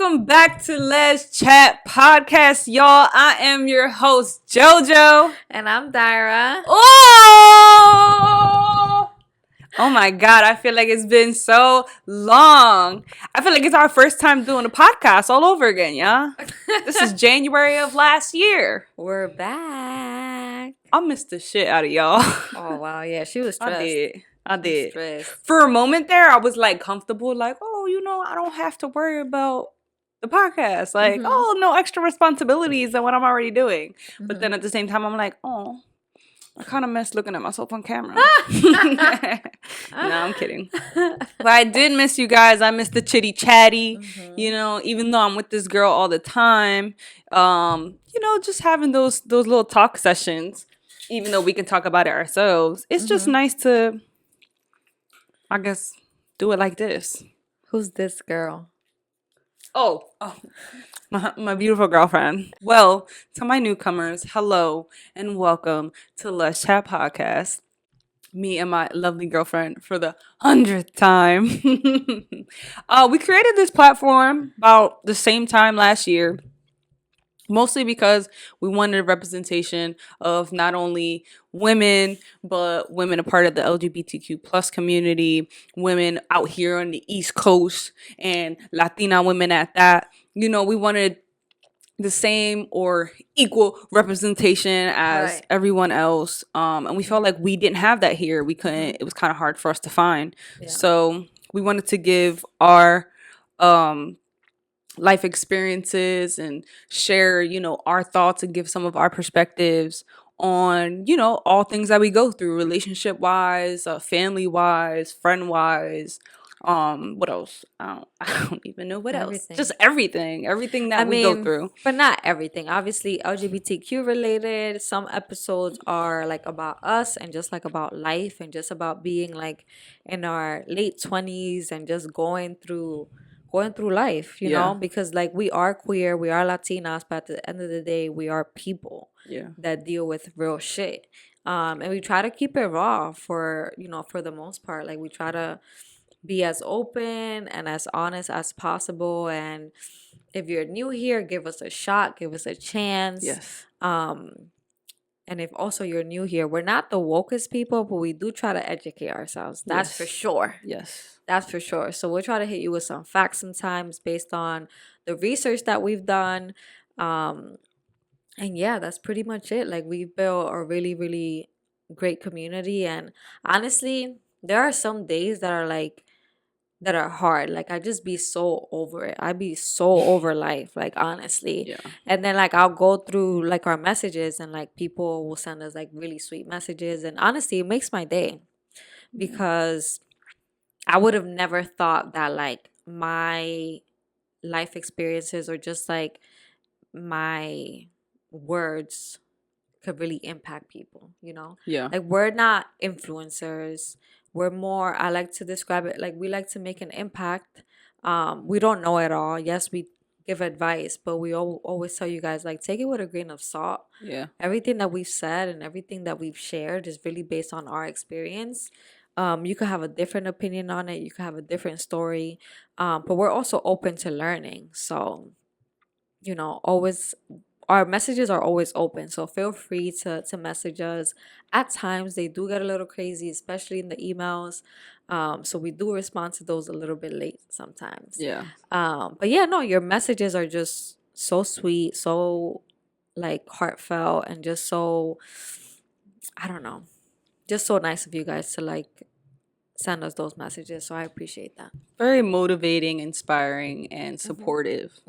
Welcome back to Let's Chat Podcast, y'all. I am your host, JoJo. And I'm Dayra. Oh my God, I feel like it's been so long. I feel like it's our first time doing a podcast all over again, y'all. This is January of last year. We're back. I missed the shit out of y'all. Oh, wow. Yeah, she was stressed. I did. Stressed. For a moment there, I was like comfortable, like, oh, I don't have to worry about the podcast. Like, oh, no extra responsibilities than what I'm already doing. But then at the same time, I'm like, oh, I kind of miss looking at myself on camera. No, I'm kidding. But I did miss you guys. I miss the chitty chatty, even though I'm with this girl all the time, just having those little talk sessions, even though we can talk about it ourselves. It's just nice to, I guess, do it like this. Who's this girl? Oh, my beautiful girlfriend. Well, to my newcomers, hello and welcome to Let's Chat Podcast. Me and my lovely girlfriend for the 100th time. We created this platform about the same time last year. Mostly because we wanted a representation of not only women, but women a part of the LGBTQ plus community, women out here on the East Coast, and Latina women at that. We wanted the same or equal representation as everyone else. And we felt like we didn't have that here. We couldn't, it was kind of hard for us to find. Yeah. So we wanted to give our life experiences and share, our thoughts and give some of our perspectives on, all things that we go through, relationship wise, family wise, friend wise. What else? I don't even know what else. Just everything that we go through. But not everything. Obviously, LGBTQ related. Some episodes are like about us and just like about life and just about being like in our late 20s and just going through life, you know, because like we are queer, we are Latinas, but at the end of the day, we are people that deal with real shit. And we try to keep it raw for the most part. Like we try to be as open and as honest as possible. And if you're new here, give us a shot, give us a chance. Yes. And if also you're new here, we're not the wokest people, but we do try to educate ourselves. That's for sure. Yes. That's for sure. So we'll try to hit you with some facts sometimes based on the research that we've done. And yeah, that's pretty much it. Like we've built a really, really great community. And honestly, there are some days that are hard. Like I just be so over it. I be so over life, like honestly. Yeah. And then like I'll go through like our messages and like people will send us like really sweet messages. And honestly, it makes my day because I would have never thought that like my life experiences or just like my words could really impact people, Yeah. Like we're not influencers. We're more, I like to describe it like we like to make an impact. We don't know it all. Yes, we give advice, but we always tell you guys like take it with a grain of salt. Yeah. Everything that we've said and everything that we've shared is really based on our experience. You could have a different opinion on it. You could have a different story. But we're also open to learning. So, always our messages are always open. So feel free to message us. At times they do get a little crazy, especially in the emails. So we do respond to those a little bit late sometimes. Yeah. But yeah, no, your messages are just so sweet, so like heartfelt and just so, I don't know, just so nice of you guys to like send us those messages. So I appreciate that. Very motivating, inspiring, and supportive.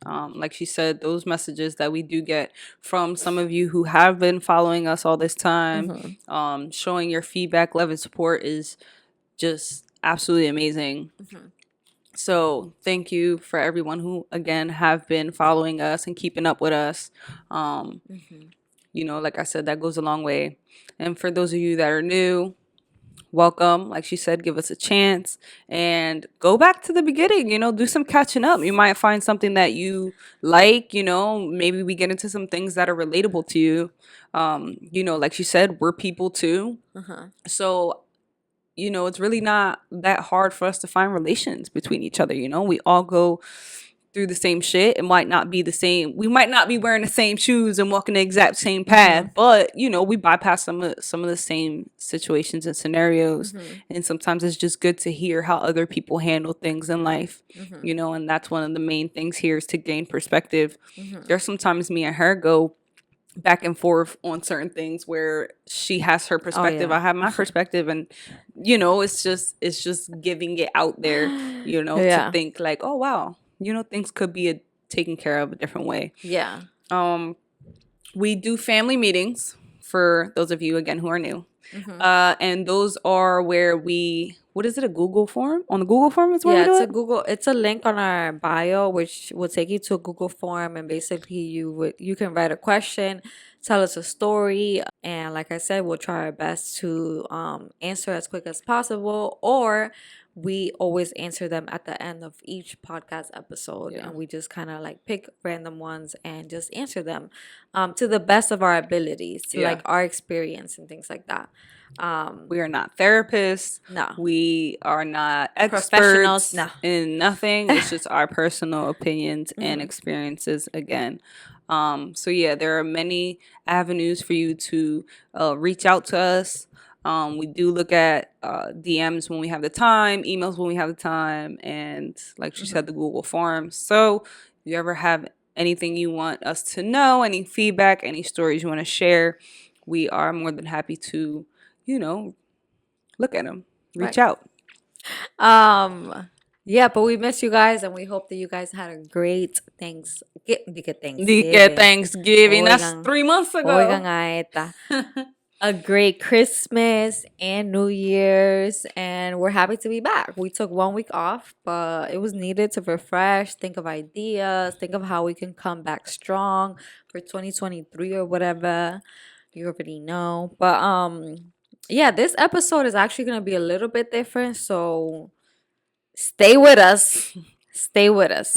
Like she said, those messages that we do get from some of you who have been following us all this time, showing your feedback, love, and support is just absolutely amazing. So thank you for everyone who, again, have been following us and keeping up with us. Like I said, that goes a long way. And for those of you that are new, welcome. Like she said, give us a chance and go back to the beginning, do some catching up. You might find something that you like, maybe we get into some things that are relatable to you. Like she said, we're people too. So, it's really not that hard for us to find relations between each other. We all go through the same shit. It might not be the same. We might not be wearing the same shoes and walking the exact same path, but we bypass some of the same situations and scenarios. And sometimes it's just good to hear how other people handle things in life, and that's one of the main things here is to gain perspective. There's sometimes me and her go back and forth on certain things where she has her perspective, I have my perspective, and it's just giving it out there, to think like, oh wow, things could be taken care of a different way. Yeah. We do family meetings for those of you again who are new. And those are where what is it, a Google form? On the Google form is where we do it? It's a link on our bio which will take you to a Google form, and basically you can write a question, tell us a story, and like I said, we'll try our best to answer as quick as possible, or we always answer them at the end of each podcast episode. And we just kind of like pick random ones and just answer them to the best of our abilities, to like our experience and things like that. We are not therapists. No. We are not experts in nothing. It's just our personal opinions and experiences again. So there are many avenues for you to reach out to us. We do look at DMs when we have the time, emails when we have the time, and like she said, the Google Forms. So if you ever have anything you want us to know, any feedback, any stories you want to share, we are more than happy to, look at them, reach out. Yeah, but we miss you guys, and we hope that you guys had a great Thanksgiving. That's 3 months ago. A great Christmas and New Year's, and we're happy to be back. We took 1 week off, but it was needed to refresh, think of ideas, think of how we can come back strong for 2023 or whatever. You already know. But this episode is actually going to be a little bit different, so stay with us. Stay with us.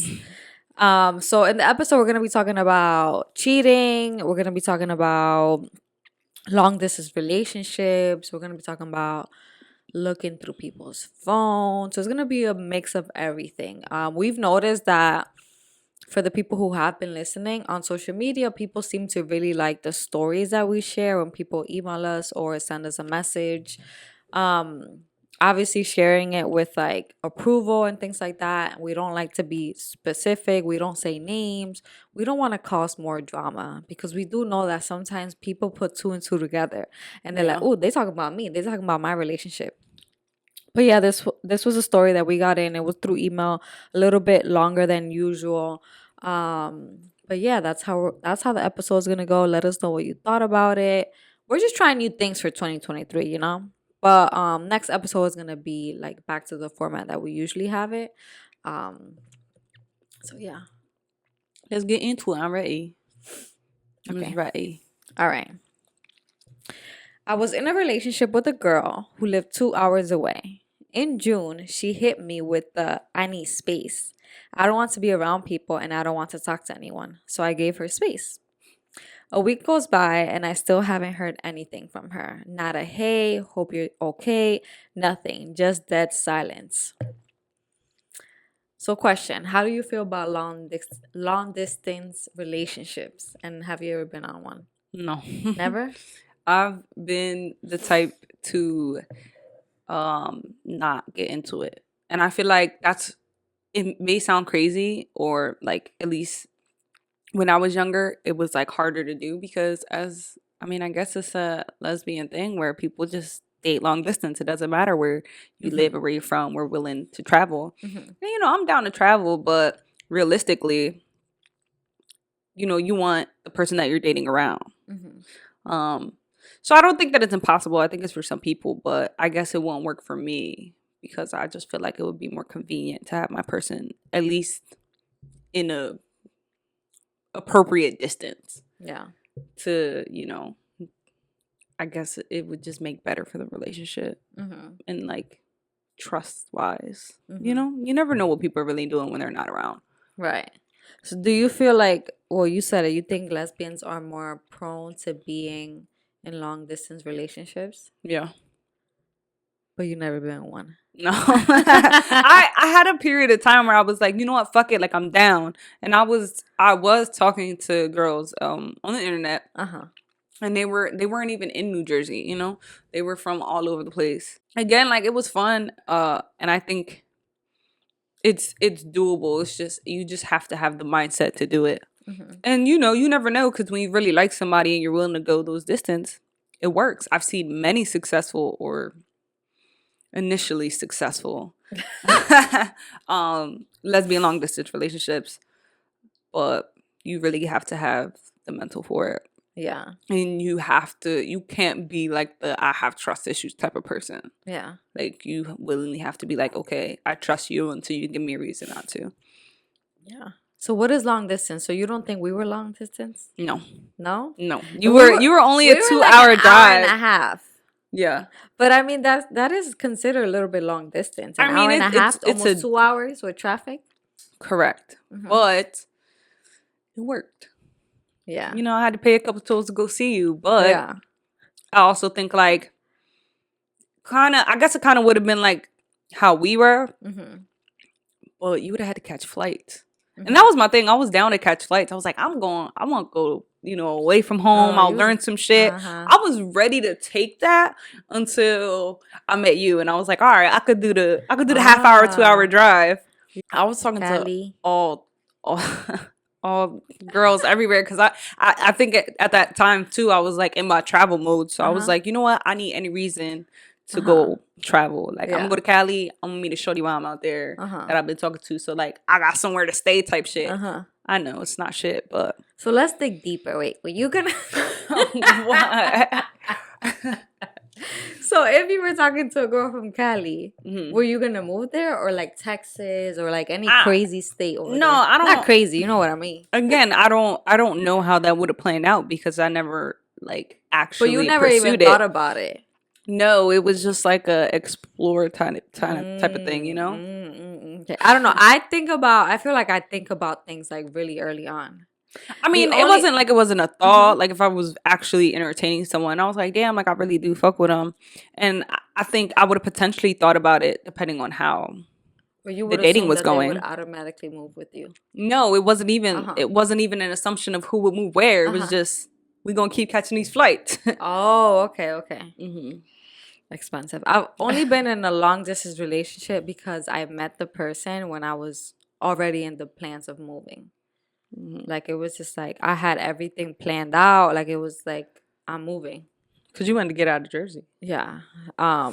So in the episode, we're going to be talking about cheating. We're going to be talking about long distance relationships. We're going to be talking about looking through people's phones. So it's going to be a mix of everything. We've noticed that for the people who have been listening on social media, people seem to really like the stories that we share when people email us or send us a message. Obviously sharing it with like approval and things like that. We don't like to be specific. We don't say names. We don't want to cause more drama, because we do know that sometimes people put 2 and 2 together and they're like, oh, they talking about me. They talking about my relationship. But yeah, this was a story that we got in. It was through email, a little bit longer than usual. But yeah, that's how the episode is gonna go. Let us know what you thought about it. We're just trying new things for 2023, But next episode is gonna be like back to the format that we usually have it. So yeah, let's get into it. I'm ready. I'm ready. All right. I was in a relationship with a girl who lived 2 hours away. In June, she hit me with the I need space. I don't want to be around people and I don't want to talk to anyone. So I gave her space. A week goes by and I still haven't heard anything from her. Not a hey, hope you're okay, nothing, just dead silence. So question, how do you feel about long distance relationships, and have you ever been on one? No. Never? I've been the type to not get into it. And I feel like it may sound crazy, or like at least when I was younger, it was like harder to do because I guess it's a lesbian thing where people just date long distance. It doesn't matter where you live or where you're from. We're willing to travel. And, I'm down to travel, but realistically, you want the person that you're dating around. So I don't think that it's impossible. I think it's for some people, but I guess it won't work for me because I just feel like it would be more convenient to have my person at least in a appropriate distance. Yeah. To, I guess it would just make better for the relationship. And like trust wise, you never know what people are really doing when they're not around. Right. So do you feel like, well, you said it, you think lesbians are more prone to being in long distance relationships? Yeah. But you've never been in one? No. I had a period of time where I was like, you know what, fuck it, like I'm down. And I was talking to girls on the internet, Uh-huh. and they weren't even in New Jersey, you know? They were from all over the place. Again, like it was fun, and I think it's doable. It's just you just have to have the mindset to do it. Mm-hmm. And you never know, because when you really like somebody and you're willing to go those distance, it works. I've seen many successful or initially successful lesbian long distance relationships, but you really have to have the mental for it. Yeah. And you can't be like the I have trust issues type of person. Yeah. Like you willingly have to be like, okay, I trust you until you give me a reason not to. Yeah. So what is long distance? So you don't think we were long distance? No. No? No. We You were only we a were 2 like hour an hour and drive. a half. Yeah. But I mean that is considered a little bit long distance. An I mean hour and a half, it's almost a 2 hours with traffic. correct. Mm-hmm. But it worked. Yeah. You know, I had to pay a couple tolls to go see you, but Yeah. I also think like I guess it kind of would have been like how we were, Mm-hmm. but you would have had to catch flights. Mm-hmm. And that was my thing. I was down to catch flights. I was like, I want to go, away from home. Oh, I'll you was- learn some shit. Uh-huh. I was ready to take that until I met you. And I was like, all right, I could do the half hour, 2 hour drive. I was talking Cali. to all, all girls everywhere. Cause I think at that time too, I was like in my travel mode. So I was Uh-huh. like, you know what? I need any reason to Uh-huh. go travel. Like I'm Yeah. gonna go to Cali. I'm gonna meet a shorty while I'm out there Uh-huh. that I've been talking to. So like I got somewhere to stay type shit. Uh-huh. I know it's not shit, but So let's dig deeper. Wait, were you gonna what? So if you were talking to a girl from Cali, Mhm. were you gonna move there or like Texas or like any I- crazy state over No, there? I don't Not know. crazy, you know what I mean. Again, I don't know how that would have planned out because I never like But actually you never even pursued it. thought about it. No, it was just like a explore type of thing, you know? Okay. I don't know. I feel like I think about things like really early on. I mean, it wasn't like it wasn't a thought. Like if I was actually entertaining someone, I was like, damn, like I really do fuck with them. And I think I would have potentially thought about it depending on how Or you the would dating assume was that they going. would automatically move with you. No, it wasn't even Uh-huh. it wasn't even an assumption of who would move where. It was Uh-huh. just we gonna keep catching these flights. Oh, okay. hmm Expensive. I've only been in a long distance relationship because I met the person when I was already in the plans of moving. Like it was just like I had everything planned out. Like it was like I'm moving. Cause you wanted to get out of Jersey. Yeah.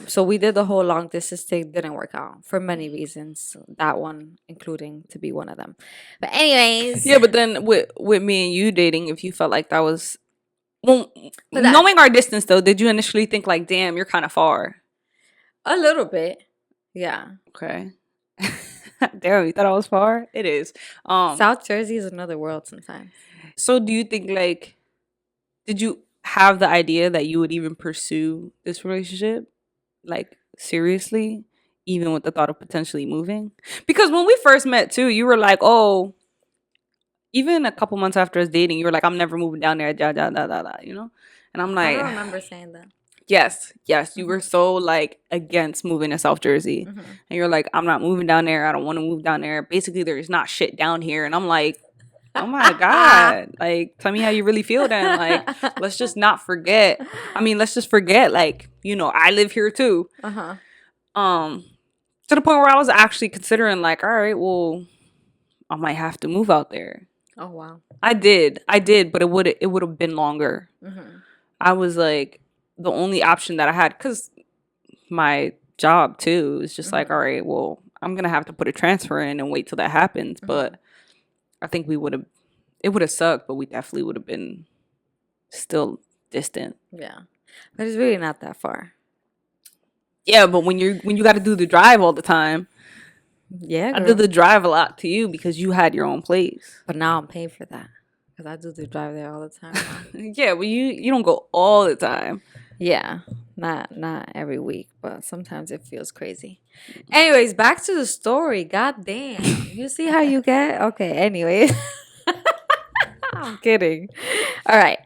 So we did the whole long distance thing. Didn't work out for many reasons. That one including to be one of them. But anyways. Yeah, but then with me and you dating, if you felt like that was well, But that- knowing our distance though, did you initially think like, damn, you're kind of far? A little bit. Yeah. Okay. Damn, you thought I was far? It is. South Jersey is another world sometimes. So do you think like did you have the idea that you would even pursue this relationship? Like seriously? Even with the thought of potentially moving? Because when we first met too, you were like, oh, even a couple months after us dating, you were like, I'm never moving down there, you know? And I'm I like, don't remember saying that. yes, you were so like against moving to South Jersey. Mm-hmm. And you're like, I'm not moving down there. I don't want to move down there. Basically, there's not shit down here. And I'm like, oh my God. Like, tell me how you really feel then. Like, let's just not forget. I mean, let's just forget, like, I live here too. Uh-huh. To the point where I was actually considering, like, all right, well, I might have to move out there. Oh wow. I did, but it would have been longer. Mm-hmm. I was like the only option that I had because my job too is just like, all right, well, I'm gonna have to put a transfer in and wait till that happens. But I think it would have sucked, but we definitely would have been still distant. Yeah, but it's really not that far. Yeah, but when you got to do the drive all the time, Yeah, I girl. did the drive a lot to you because you had your own place. But now I'm paying for that because I do the drive there all the time. Yeah, but you don't go all the time. Yeah, not every week, but sometimes it feels crazy. Anyways, back to the story. God damn, you see how you get? Okay. Anyways, I'm kidding. All right.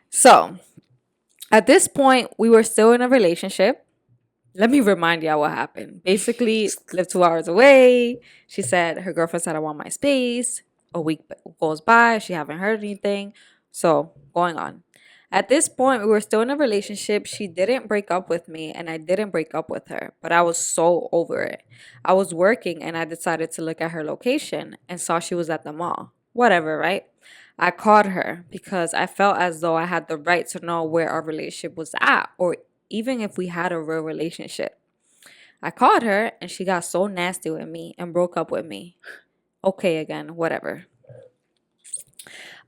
So at this point, we were still in a relationship. let me remind y'all what happened. Basically, lived 2 hours away. She said her girlfriend said I want my space. A week goes by. She haven't heard anything. So going on. At this point, we were still in a relationship. She didn't break up with me, and I didn't break up with her. But I was so over it. I was working, and I decided to look at her location and saw she was at the mall. Whatever, right? I called her because I felt as though I had the right to know where our relationship was at, or even if we had a real relationship. I called her and she got so nasty with me and broke up with me. Okay, again, whatever.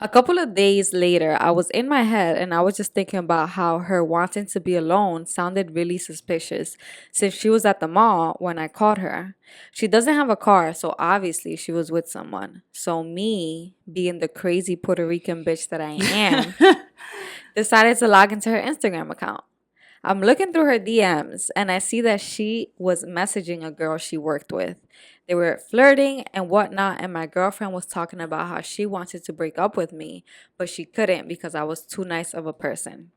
A couple of days later, I was in my head and I was just thinking about how her wanting to be alone sounded really suspicious since she was at the mall when I called her. She doesn't have a car, so obviously she was with someone. So, me, being the crazy Puerto Rican bitch that I am, decided to log into her Instagram account. I'm looking through her DMs and I see that she was messaging a girl she worked with. They were flirting and whatnot, and my girlfriend was talking about how she wanted to break up with me, but she couldn't because I was too nice of a person.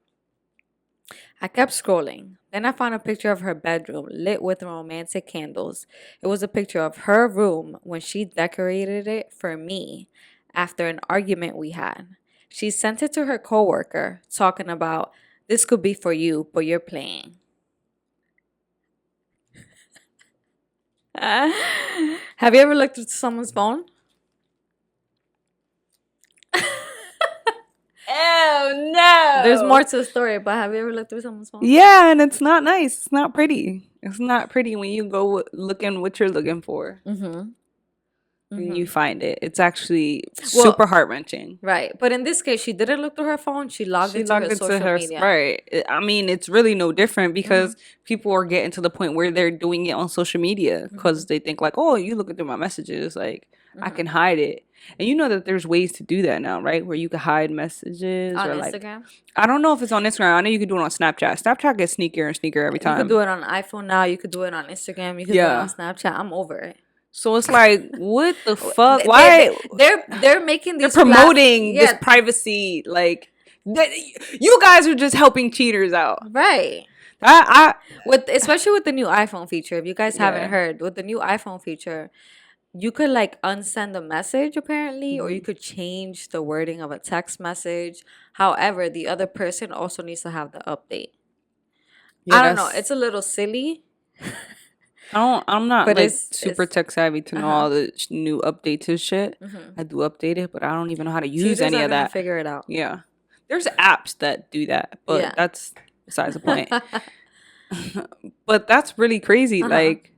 I kept scrolling. Then I found a picture of her bedroom lit with romantic candles. It was a picture of her room when she decorated it for me after an argument we had. She sent it to her coworker talking about this could be for you, but you're playing. Have you ever looked at someone's phone? Oh no. There's more to the story, but have you ever looked through someone's phone? Yeah, and it's not nice. It's not pretty. It's not pretty when you go looking what you're looking for. Mm-hmm. And you find it. It's actually super heart-wrenching. Right. But in this case, she didn't look through her phone. She logged into her social media. Right. I mean, it's really no different because people are getting to the point where they're doing it on social media because they think like, oh, you looking through my messages. Like, I can hide it. And you know that there's ways to do that now, right? Where you can hide messages. On or Instagram? Like, I don't know if it's on Instagram. I know you can do it on Snapchat. Snapchat gets sneakier and sneakier every time. You can do it on iPhone now. You could do it on Instagram. You can do it on Snapchat. I'm over it. So it's like, what the fuck? Why they're making these they're promoting this privacy? Like, you guys are just helping cheaters out, right? Especially with the new iPhone feature. If you guys haven't heard, with the new iPhone feature, you could like unsend a message apparently, or you could change the wording of a text message. However, the other person also needs to have the update. I don't know. It's a little silly. I'm not like super tech savvy to know all the new updates and shit. I do update it, but I don't even know how to use any of that. Figure it out. Yeah, there's apps that do that, but that's besides the point. But that's really crazy. Like,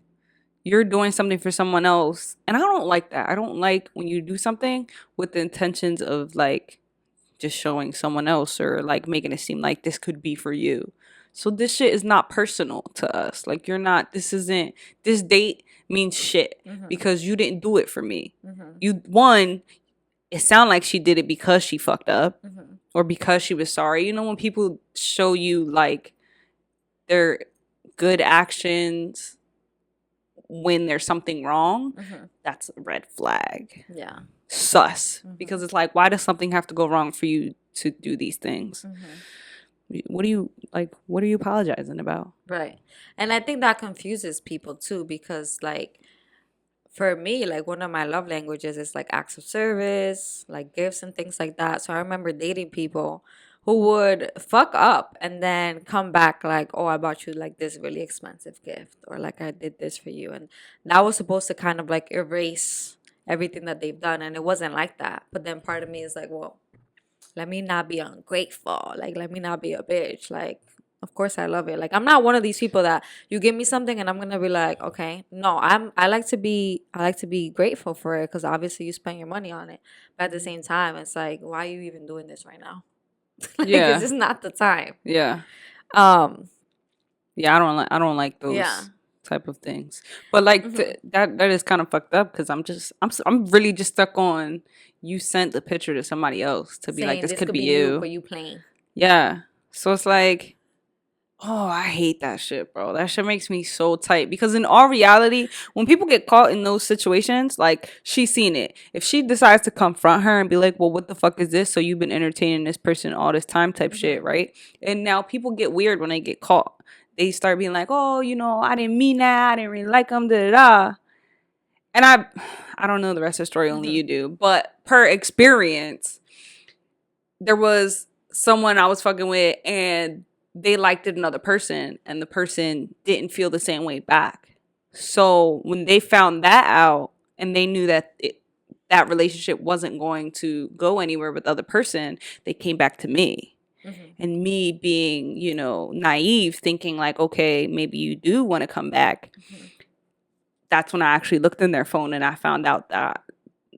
you're doing something for someone else, and I don't like that. I don't like when you do something with the intentions of like just showing someone else or like making it seem like this could be for you. So this shit is not personal to us. Like, this date means shit because you didn't do it for me. It sounded like she did it because she fucked up or because she was sorry. You know, when people show you like their good actions when there's something wrong, that's a red flag. Yeah. Sus. Because it's like, why does something have to go wrong for you to do these things? What are you apologizing about? Right. And I think that confuses people too, because like for me, like one of my love languages is like acts of service, like gifts and things like that. So I remember dating people who would fuck up and then come back like, oh, I bought you like this really expensive gift, or like I did this for you. And that was supposed to kind of like erase everything that they've done. And it wasn't like that. But then part of me is like, well, let me not be ungrateful. Like, let me not be a bitch. Like, of course I love it. Like, I'm not one of these people that you give me something and I'm gonna be like, okay. No, I like to be grateful for it because obviously you spend your money on it. But at the same time, it's like, why are you even doing this right now? Like, this is not the time. Yeah. Yeah, I don't like those type of things. But like that is kind of fucked up because I'm really just stuck on you sent the picture to somebody else to be saying, like, this could be you, but you playing. Yeah. So it's like, oh, I hate that shit, bro. That shit makes me so tight because in all reality, when people get caught in those situations, like, she's seen it. If she decides to confront her and be like, well, what the fuck is this? So you've been entertaining this person all this time type shit, right? And now people get weird when they get caught. they start being like, oh, I didn't mean that. I didn't really like him, da da da. And I don't know the rest of the story, only you do. But per experience, there was someone I was fucking with and they liked another person and the person didn't feel the same way back. So when they found that out and they knew that that relationship wasn't going to go anywhere with the other person, they came back to me. And me being, naive, thinking like, okay, maybe you do want to come back. That's when I actually looked in their phone and I found out that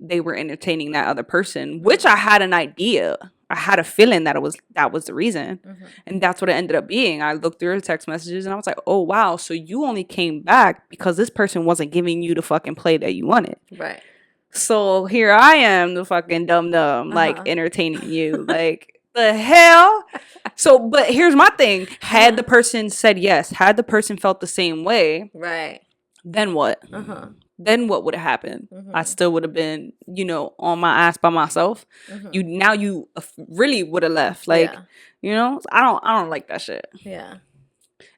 they were entertaining that other person, which I had an idea. I had a feeling that that was the reason. And that's what it ended up being. I looked through her text messages and I was like, oh, wow. So you only came back because this person wasn't giving you the fucking play that you wanted. Right. So here I am, the fucking dumb, like entertaining you. Like, the hell? So, but here's my thing. Had the person said yes, had the person felt the same way, right, then what? Then what would have happened? I still would have been, on my ass by myself. You really would have left. Like, I don't like that shit. Yeah.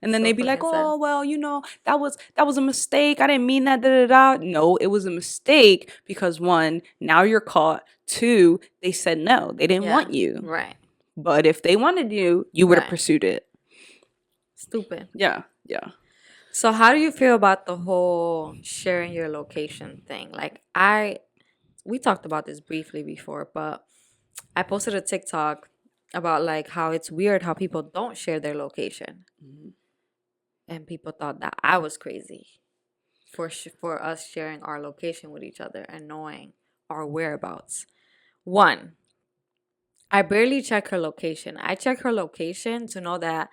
And then they'd be like, oh, well, that was a mistake. I didn't mean that, da, da, da. No, it was a mistake because 1, now you're caught. 2, they said no. They didn't want you. Right. But if they wanted you, you would have pursued it. Stupid. Yeah. So how do you feel about the whole sharing your location thing? Like we talked about this briefly before, but I posted a TikTok about like how it's weird how people don't share their location. And people thought that I was crazy for us sharing our location with each other and knowing our whereabouts. 1, I barely check her location. I check her location to know that,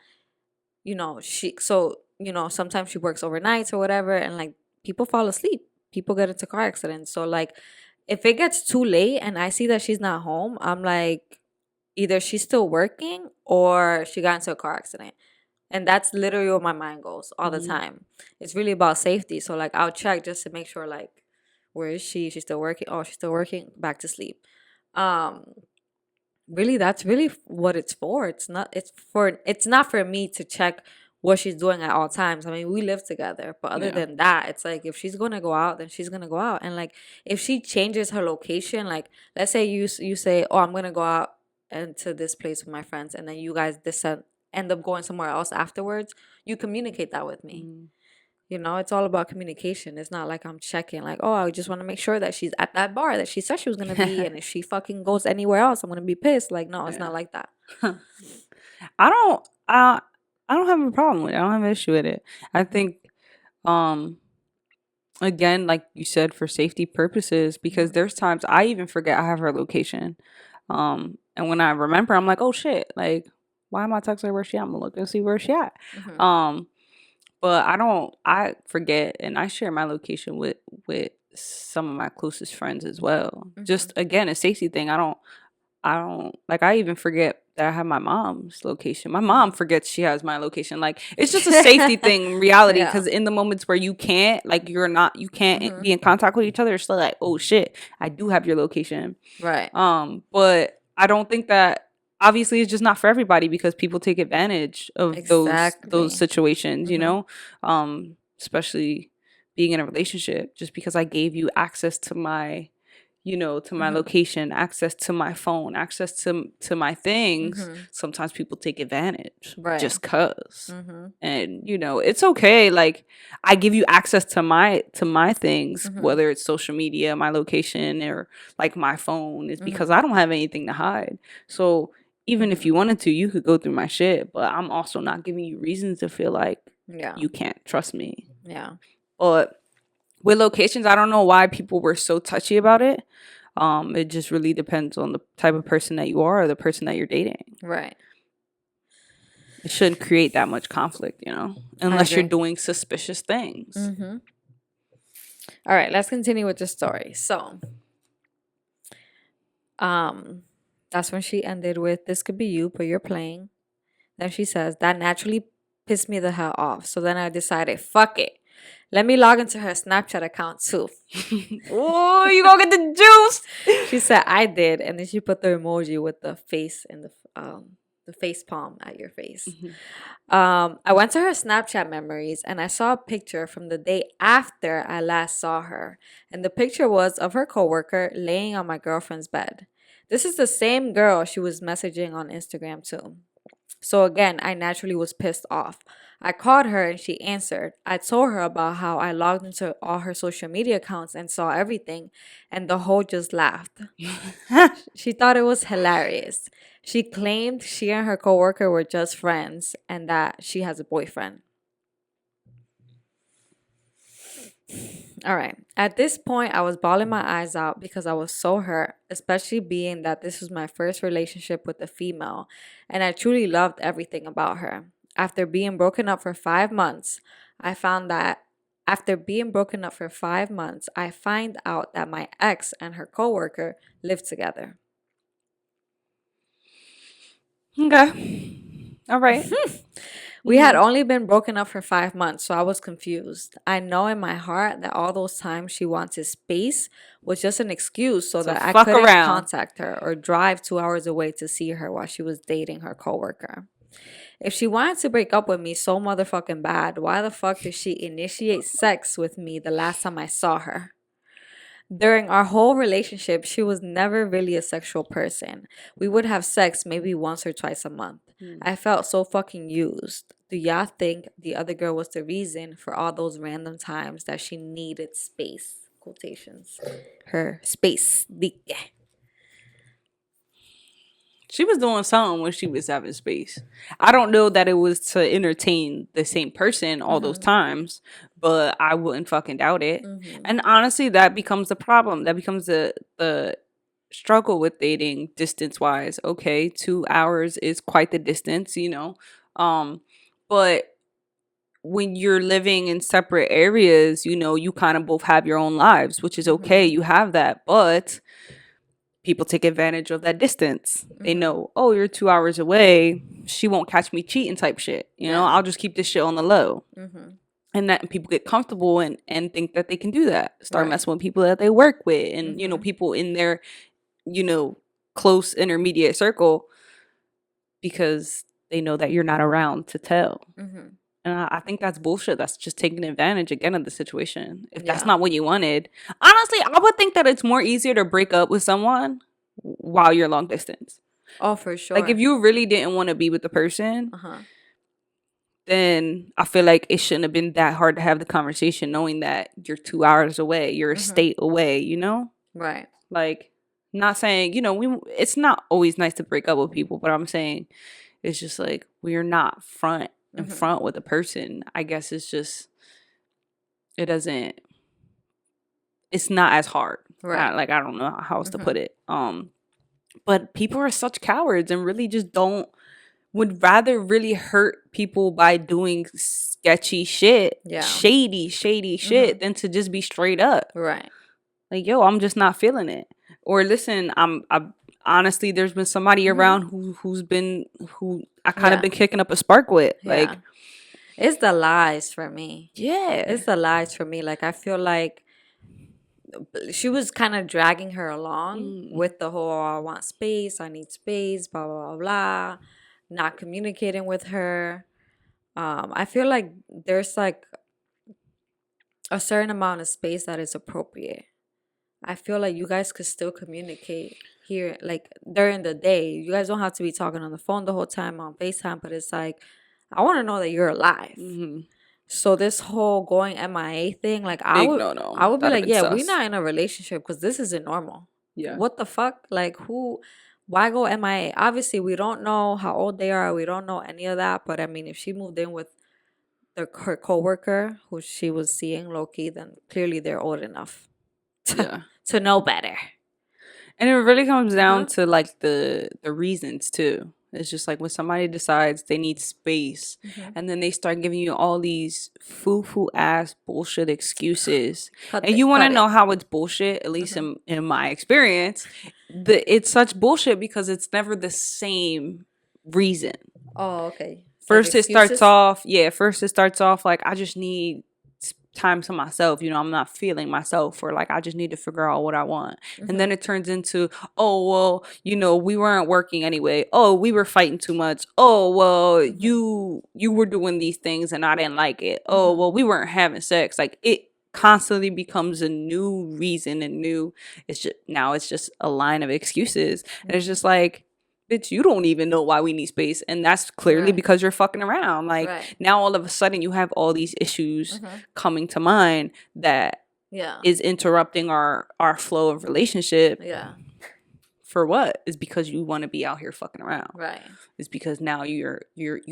sometimes she works overnights or whatever, and like people fall asleep. People get into car accidents. So like if it gets too late and I see that she's not home, I'm like, either she's still working or she got into a car accident. And that's literally where my mind goes all the time. It's really about safety. So like I'll check just to make sure, like, where is she? She's still working. Oh, she's still working. Back to sleep. Really, that's really what it's for. It's not for me to check what she's doing at all times. I mean, we live together, but other than that, it's like if she's gonna go out, then she's gonna go out. And like if she changes her location, like let's say you say, oh, I'm gonna go out into this place with my friends, and then you guys end up going somewhere else afterwards, you communicate that with me. It's all about communication. It's not like I'm checking, like, oh, I just want to make sure that she's at that bar that she said she was going to be. And if she fucking goes anywhere else, I'm going to be pissed. Like, no, it's not like that. I don't have a problem with it. I don't have an issue with it. I think, again, like you said, for safety purposes, because there's times I even forget I have her location. And when I remember, I'm like, oh shit, like, why am I texting her where she at? I'm going to look and see where she at. But I forget, and I share my location with some of my closest friends as well. Just, again, a safety thing. I don't, like, I even forget that I have my mom's location. My mom forgets she has my location. Like, it's just a safety thing in reality, because in the moments where you can't, like, you can't be in contact with each other, it's still like, oh shit, I do have your location. Right. But I don't think that, obviously, it's just not for everybody, because people take advantage of those situations, especially being in a relationship. Just because I gave you access to my, to my location, access to my phone, access to my things, sometimes people take advantage just cause. And, it's okay. Like, I give you access to my things, whether it's social media, my location, or like my phone, is because I don't have anything to hide. So even if you wanted to, you could go through my shit, but I'm also not giving you reasons to feel like you can't trust me. Yeah. But with locations, I don't know why people were so touchy about it. It just really depends on the type of person that you are or the person that you're dating. Right. It shouldn't create that much conflict, unless you're doing suspicious things. All right, let's continue with the story. So, that's when she ended with, this could be you, but you're playing. Then she says, that naturally pissed me the hell off. So then I decided, fuck it. Let me log into her Snapchat account too. Oh, you gonna get the juice? She said, I did. And then she put the emoji with the face and the face palm at your face. Mhm. I went to her Snapchat memories and I saw a picture from the day after I last saw her. And the picture was of her coworker laying on my girlfriend's bed. This is the same girl she was messaging on Instagram too. So again, I naturally was pissed off. I called her and she answered. I told her about how I logged into all her social media accounts and saw everything, and the hoe just laughed. She thought it was hilarious. She claimed she and her coworker were just friends and that she has a boyfriend. All right. At this point, I was bawling my eyes out because I was so hurt, especially being that this was my first relationship with a female, and I truly loved everything about her. After being broken up for 5 months, I found that after being broken up for 5 months, I find out that my ex and her coworker lived together. Okay. All right. We had only been broken up for 5 months, so I was confused. I know in my heart that all those times she wanted space was just an excuse so that I fuck couldn't around. contact her or drive 2 hours away to see her while she was dating her coworker. If she wanted to break up with me so motherfucking bad, why the fuck did she initiate sex with me the last time I saw her? During our whole relationship, she was never really a sexual person. We would have sex maybe once or twice a month. I felt so fucking used. Do y'all think the other girl was the reason for all those random times that she needed space? Quotations. Her space. She was doing something when she was having space. I don't know that it was to entertain the same person all those times, but I wouldn't fucking doubt it. And honestly, that becomes the problem. That becomes the struggle with dating distance wise. Okay, 2 hours is quite the distance, you know. But when you're living in separate areas, you know, you kind of both have your own lives, which is okay. You have that, but people take advantage of that distance. They know, oh, you're 2 hours away. She won't catch me cheating type shit. You know, I'll just keep this shit on the low. And that people get comfortable and think that they can do that. Start messing with people that they work with and, you know, people in their, you know, close intermediate circle because they know that you're not around to tell. And I think that's bullshit. That's just taking advantage again of the situation. If that's not what you wanted, honestly, I would think that it's more easier to break up with someone while you're long distance. Oh, for sure. Like if you really didn't want to be with the person, then I feel like it shouldn't have been that hard to have the conversation, knowing that you're 2 hours away, you're a state away. You know, right? Like, not saying, you know, it's not always nice to break up with people, but I'm saying it's just like we're not in front with a person. I guess it's just it's not as hard. Right. Like I don't know how else to put it. But people are such cowards and really just would rather really hurt people by doing sketchy shit, shady shit than to just be straight up. Right. Like, yo, I'm just not feeling it. Or listen, I honestly, there's been somebody around who I kind of been kicking up a spark with. Like, it's the lies for me. Yeah. It's the lies for me. Like, I feel like she was kind of dragging her along with the whole, I want space, I need space, blah, blah, blah, blah. Not communicating with her. I feel like there's like a certain amount of space that is appropriate. I feel like you guys could still communicate here, like during the day. You guys don't have to be talking on the phone the whole time on FaceTime, but it's like, I want to know that you're alive. So this whole going MIA thing, like I would be like, yeah, we're not in a relationship because this isn't normal. Yeah. What the fuck? Like why go MIA? Obviously, we don't know how old they are. We don't know any of that. But I mean, if she moved in with her coworker who she was seeing low-key, then clearly they're old enough to know better. And it really comes down to like the reasons too. It's just like when somebody decides they need space and then they start giving you all these foo-foo ass bullshit excuses. And you want to know how it's bullshit, at least in my experience. It's such bullshit because it's never the same reason. Oh, okay. First it starts off like, I just need time to myself. You know, I'm not feeling myself, or like I just need to figure out what I want. And then it turns into, oh, well, you know, we weren't working anyway. Oh, we were fighting too much. Oh, well, you were doing these things and I didn't like it. Oh, well, we weren't having sex. Like it constantly becomes a new reason and new, it's just a line of excuses. And it's just like, bitch, you don't even know why we need space. And that's clearly because you're fucking around. Like now all of a sudden you have all these issues coming to mind that is interrupting our flow of relationship. Yeah. For what? Is because you want to be out here fucking around. Right. It's because now you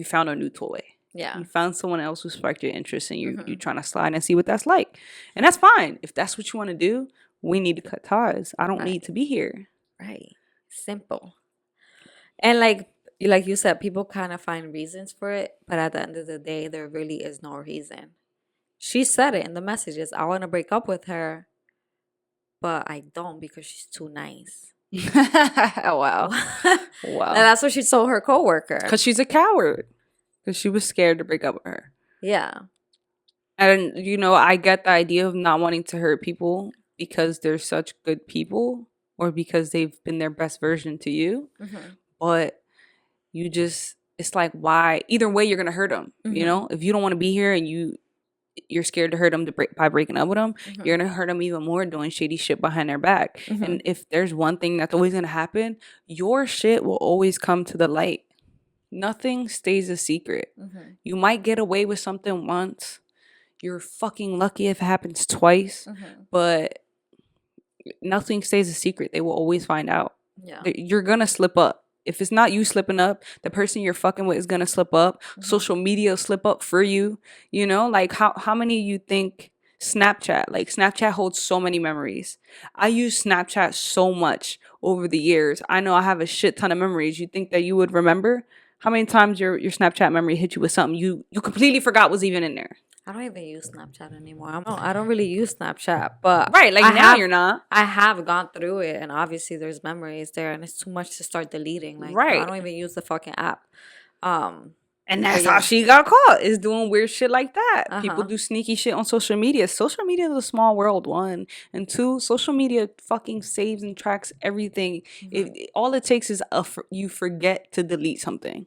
found a new toy. Yeah. You found someone else who sparked your interest and you're trying to slide and see what that's like. And that's fine. If that's what you want to do, we need to cut ties. I don't need to be here. Right. Simple. And like you said, people kind of find reasons for it, but at the end of the day, there really is no reason. She said it in the messages. I want to break up with her, but I don't because she's too nice. Wow. Wow. And that's what she told her coworker. Because she's a coward. Because she was scared to break up with her. Yeah. And, you know, I get the idea of not wanting to hurt people because they're such good people or because they've been their best version to you. But you just, it's like, why? Either way, you're going to hurt them. You know, if you don't want to be here and you're scared to hurt them by breaking up with them, you're going to hurt them even more doing shady shit behind their back. And if there's one thing that's always going to happen, your shit will always come to the light. Nothing stays a secret. You might get away with something once. You're fucking lucky if it happens twice. But nothing stays a secret. They will always find out. Yeah. You're going to slip up. If it's not you slipping up, the person you're fucking with is going to slip up. Social media will slip up for you. You know, like how many you think Snapchat, like Snapchat holds so many memories. I use Snapchat so much over the years. I know I have a shit ton of memories. You think that you would remember? How many times your Snapchat memory hit you with something you completely forgot was even in there? I don't even use Snapchat anymore. I don't really use Snapchat, but right, like now you're not. I have gone through it, and obviously there's memories there, and it's too much to start deleting. Like, right, I don't even use the fucking app. And that's how she got caught, is doing weird shit like that. People do sneaky shit on social media. Social media is a small world, one. And two, social media fucking saves and tracks everything. All it takes is you forget to delete something.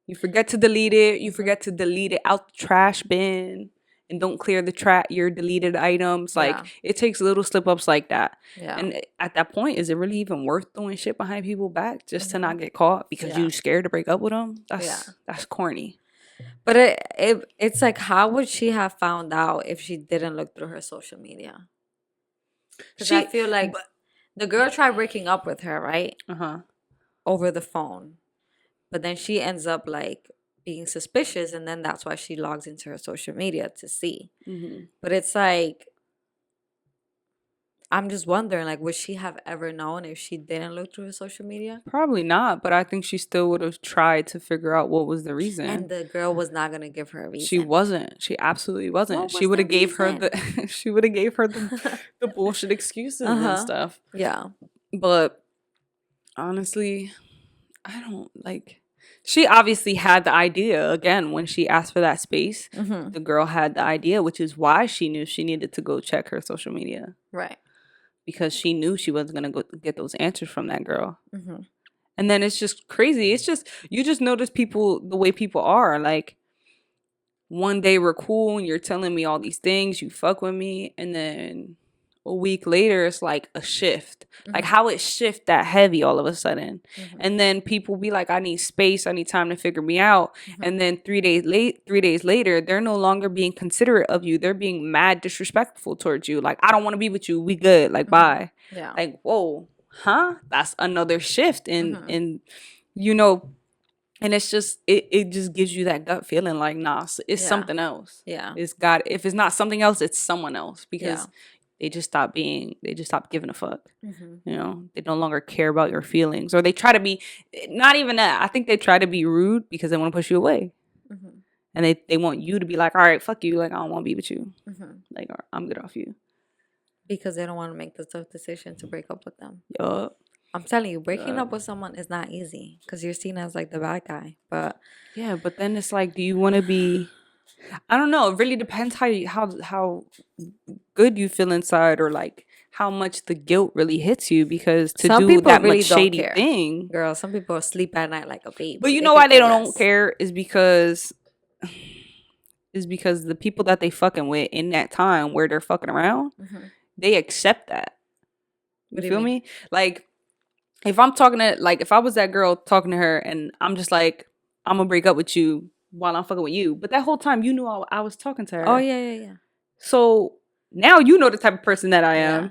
You forget to delete it. You forget to delete it out the trash bin. And don't clear your deleted items. Like, it takes little slip-ups like that. Yeah. And at that point, is it really even worth throwing shit behind people's back just to not get caught because you're scared to break up with them? That's corny. But it's like, how would she have found out if she didn't look through her social media? Because I feel like the girl tried breaking up with her, right? Over the phone. But then she ends up, like, being suspicious, and then that's why she logs into her social media to see. But it's like, I'm just wondering, like, would she have ever known if she didn't look through her social media? Probably not, but I think she still would have tried to figure out what was the reason. And the girl was not gonna give her a reason. She wasn't. She absolutely wasn't. She would have gave her the bullshit excuses and stuff. Yeah. But honestly, I don't like. She obviously had the idea, again, when she asked for that space. The girl had the idea, which is why she knew she needed to go check her social media. Right. Because she knew she wasn't going to go get those answers from that girl. And then it's just crazy. It's just, you just notice people, the way people are. Like, one day we're cool and you're telling me all these things, you fuck with me, and then a week later it's like a shift. Like, how it shift that heavy all of a sudden. And then people be like, I need space, I need time to figure me out. And then 3 days later, they're no longer being considerate of you. They're being mad disrespectful towards you. Like, I don't want to be with you, we good, like, bye. Yeah. Like, whoa, huh? That's another shift in you know. And it's just, it just gives you that gut feeling like, nah, it's something else. Yeah. If it's not something else, it's someone else. Because they just stop giving a fuck. You know, they no longer care about your feelings, or they try to be, not even that. I think they try to be rude because they want to push you away. And they want you to be like, all right, fuck you. Like, I don't want to be with you. Like, I'm good off you. Because they don't want to make the tough decision to break up with them. Yup. I'm telling you, breaking up with someone is not easy because you're seen as like the bad guy. But yeah, but then it's like, do you want to be I don't know. It really depends how good you feel inside, or like how much the guilt really hits you, because to Some do people that really much don't shady care. thing. Girl, some people sleep at night like a baby. But you They know could why they care don't less. care is because the people that they fucking with in that time where they're fucking around, they accept that. What do You feel mean? me? Like, if I'm talking to, like, if I was that girl talking to her and I'm just like, I'm gonna break up with you while I'm fucking with you, but that whole time you knew I was talking to her. Oh, yeah. So now you know the type of person that I am. Yeah.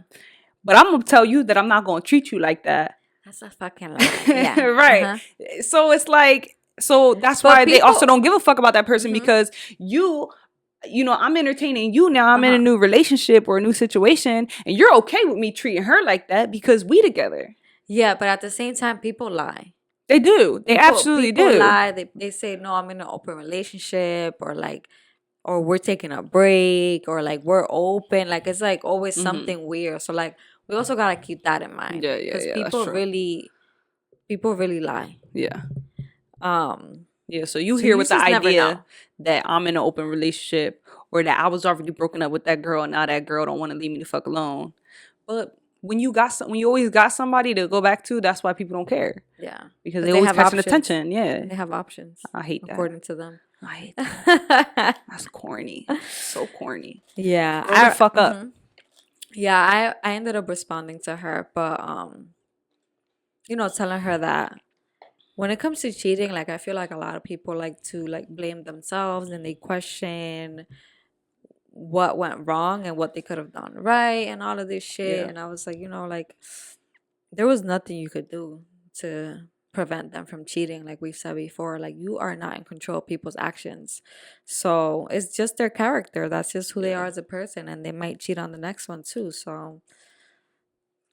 But I'm gonna tell you that I'm not gonna treat you like that. That's a fucking lie. Yeah. Right. So it's like, so that's But why they also people- don't give a fuck about that person, because you know, I'm entertaining you now. I'm in a new relationship or a new situation, and you're okay with me treating her like that because we together. Yeah, but at the same time, people lie. They do. They absolutely people do. lie. They say, no, I'm in an open relationship, or like, or we're taking a break, or like we're open. Like, it's like always something weird. So like, we also gotta keep that in mind. Yeah, Because that's people true. really lie. Yeah. Um Yeah, so you So hear you with the just never know. idea that I'm in an open relationship, or that I was already broken up with that girl and now that girl don't want to leave me the fuck alone. But when you always got somebody to go back to, that's why people don't care. Yeah. Because 'Cause they always have catching options. attention. Yeah. They have options. I hate that. According to them. I hate that. That's corny. So corny. Yeah. Grow the fuck up. Yeah, I ended up responding to her, but telling her that when it comes to cheating, like I feel like a lot of people like to like blame themselves, and they question what went wrong and what they could have done right and all of this shit. Yeah. And I was like, like there was nothing you could do to prevent them from cheating. Like we've said before, like you are not in control of people's actions. So it's just their character. That's just who they are as a person, and they might cheat on the next one too. So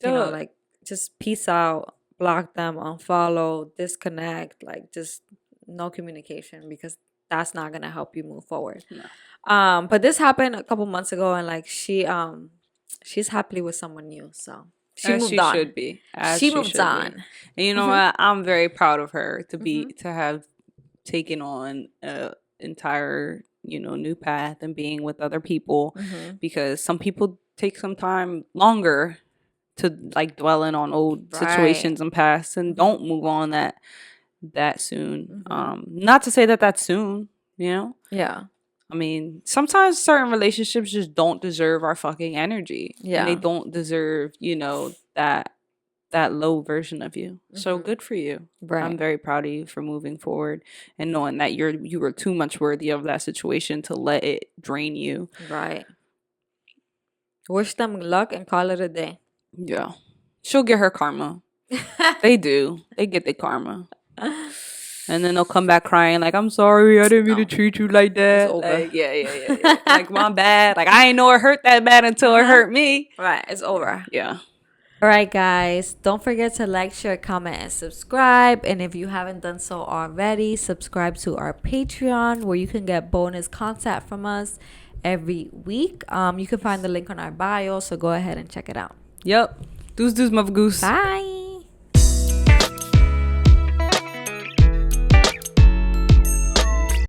like just peace out, block them, unfollow, disconnect, like just no communication, because that's not gonna help you move forward. No. But this happened a couple months ago, and like she's happily with someone new, so she As moved she on. should be. As She she moved should be. on. And you know what? I'm very proud of her to have taken on a entire, new path and being with other people, because some people take some time longer to like dwelling on old situations and past, and don't move on that soon. Not to say that that's soon, Yeah. I mean, sometimes certain relationships just don't deserve our fucking energy. Yeah. And they don't deserve, that low version of you. So good for you. Right. I'm very proud of you for moving forward and knowing that you were too much worthy of that situation to let it drain you. Right. Wish them luck and call it a day. Yeah. She'll get her karma. They do. They get their karma. And then they'll come back crying like, I'm sorry, I didn't mean to treat you like that. It's over. Like, yeah. Like, my bad. Like, I ain't know it hurt that bad until it hurt me. Right. It's over. Yeah. All right, guys. Don't forget to like, share, comment, and subscribe. And if you haven't done so already, subscribe to our Patreon, where you can get bonus content from us every week. You can find the link on our bio, so go ahead and check it out. Yep. Deuce, mother goose. Bye.